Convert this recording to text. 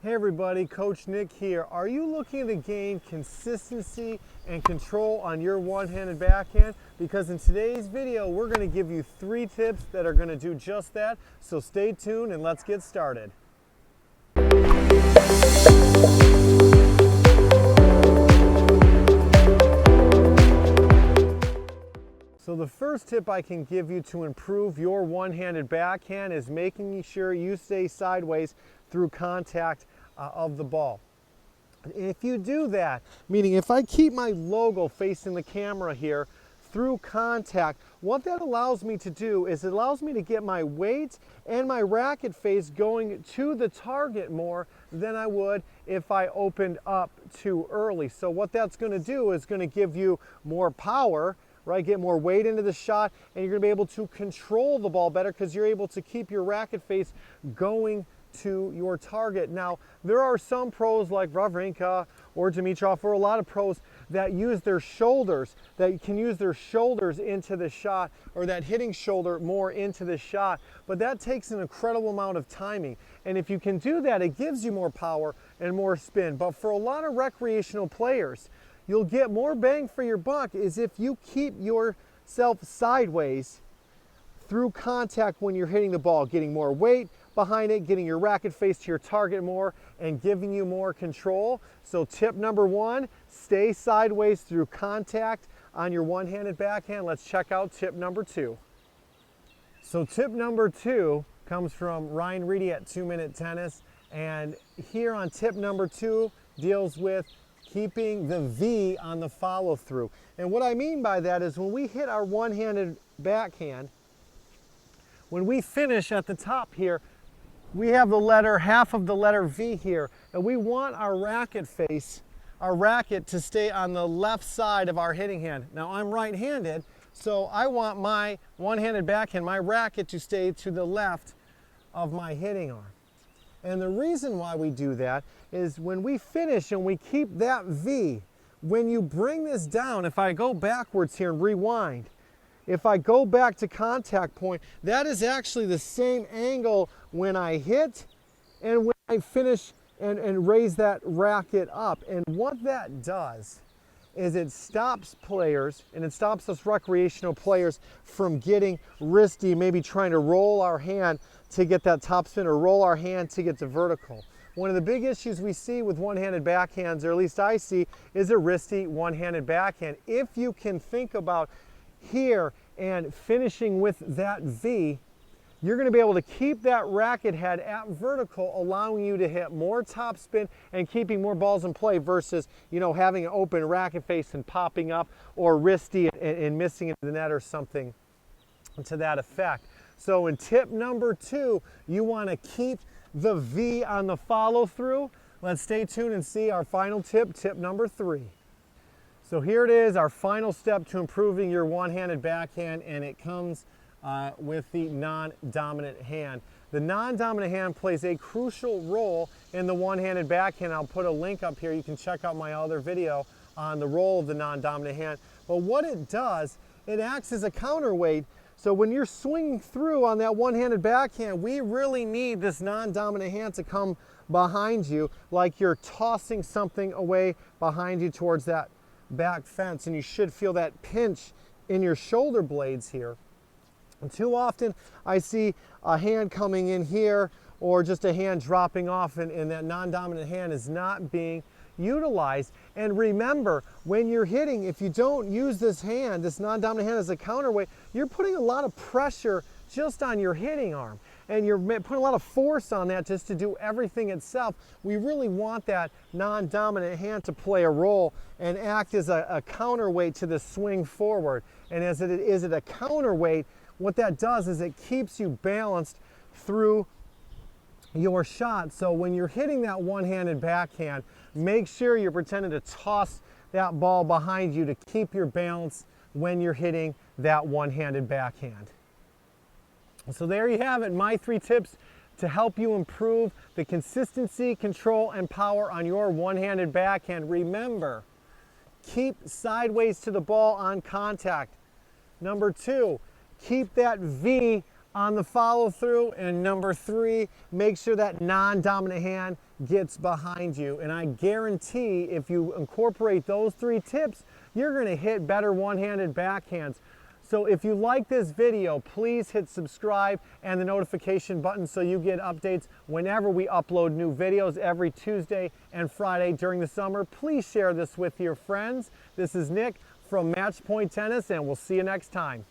Hey everybody, Coach Nick here. Are you looking to gain consistency and control on your one-handed backhand? Because in today's video, we're going to give you 3 tips that are going to do just that. So stay tuned and let's get started. So the first tip I can give you to improve your one-handed backhand is making sure you stay sideways through contact of the ball. If you do that, meaning if I keep my logo facing the camera here through contact, what that allows me to do is it allows me to get my weight and my racket face going to the target more than I would if I opened up too early. So what that's going to do is going to give you more power, right? Get more weight into the shot, and you're going to be able to control the ball better because you're able to keep your racket face going to your target. Now, there are some pros like Wawrinka or Dimitrov, or a lot of pros that use their shoulders, that can use their shoulders into the shot, or that hitting shoulder more into the shot. But that takes an incredible amount of timing. And if you can do that, it gives you more power and more spin. But for a lot of recreational players, you'll get more bang for your buck is if you keep yourself sideways through contact when you're hitting the ball, getting more weight behind it, getting your racket face to your target more, and giving you more control. So tip number 1, stay sideways through contact on your one-handed backhand. Let's check out tip number 2. So tip number 2 comes from Ryan Reedy at 2 Minute Tennis, and here on tip number 2 deals with keeping the V on the follow through. And what I mean by that is when we hit our one-handed backhand, when we finish at the top here, we have the letter, half of the letter V here, and we want our racket face, our racket to stay on the left side of our hitting hand. Now I'm right-handed, so I want my one-handed backhand, my racket, to stay to the left of my hitting arm. And the reason why we do that is when we finish and we keep that V, when you bring this down, if I go backwards here and rewind, if I go back to contact point, that is actually the same angle when I hit and when I finish and raise that racket up. And what that does is it stops players, and it stops us recreational players from getting risky, maybe trying to roll our hand to get that topspin or roll our hand to get to vertical. One of the big issues we see with one-handed backhands, or at least I see, is a wristy one-handed backhand. If you can think about here and finishing with that V, you're going to be able to keep that racket head at vertical, allowing you to hit more topspin and keeping more balls in play versus, having an open racket face and popping up, or wristy and missing into the net or something to that effect. So in tip number 2, you want to keep the V on the follow through. Let's stay tuned and see our final tip, tip number 3. So here it is, our final step to improving your one-handed backhand, and it comes with the non-dominant hand. The non-dominant hand plays a crucial role in the one-handed backhand. I'll put a link up here. You can check out my other video on the role of the non-dominant hand. But what it does, it acts as a counterweight. So when you're swinging through on that one-handed backhand, we really need this non-dominant hand to come behind you, like you're tossing something away behind you towards that back fence, and you should feel that pinch in your shoulder blades here. And too often I see a hand coming in here, or just a hand dropping off, and that non-dominant hand is not being utilized. And remember, when you're hitting, if you don't use this hand, this non-dominant hand as a counterweight, you're putting a lot of pressure just on your hitting arm, and you're putting a lot of force on that just to do everything itself. We really want that non-dominant hand to play a role and act as a counterweight to the swing forward. And as it is a counterweight, what that does is it keeps you balanced through your shot. So when you're hitting that one-handed backhand, make sure you're pretending to toss that ball behind you to keep your balance when you're hitting that one-handed backhand. So there you have it, my 3 tips to help you improve the consistency, control, and power on your one-handed backhand. Remember, keep sideways to the ball on contact. Number 2, keep that V on the follow through. And number 3, make sure that non-dominant hand gets behind you. And I guarantee if you incorporate those 3 tips, you're going to hit better one-handed backhands. So if you like this video, please hit subscribe and the notification button so you get updates whenever we upload new videos every Tuesday and Friday during the summer. Please share this with your friends. This is Nick from Match Point Tennis, and we'll see you next time.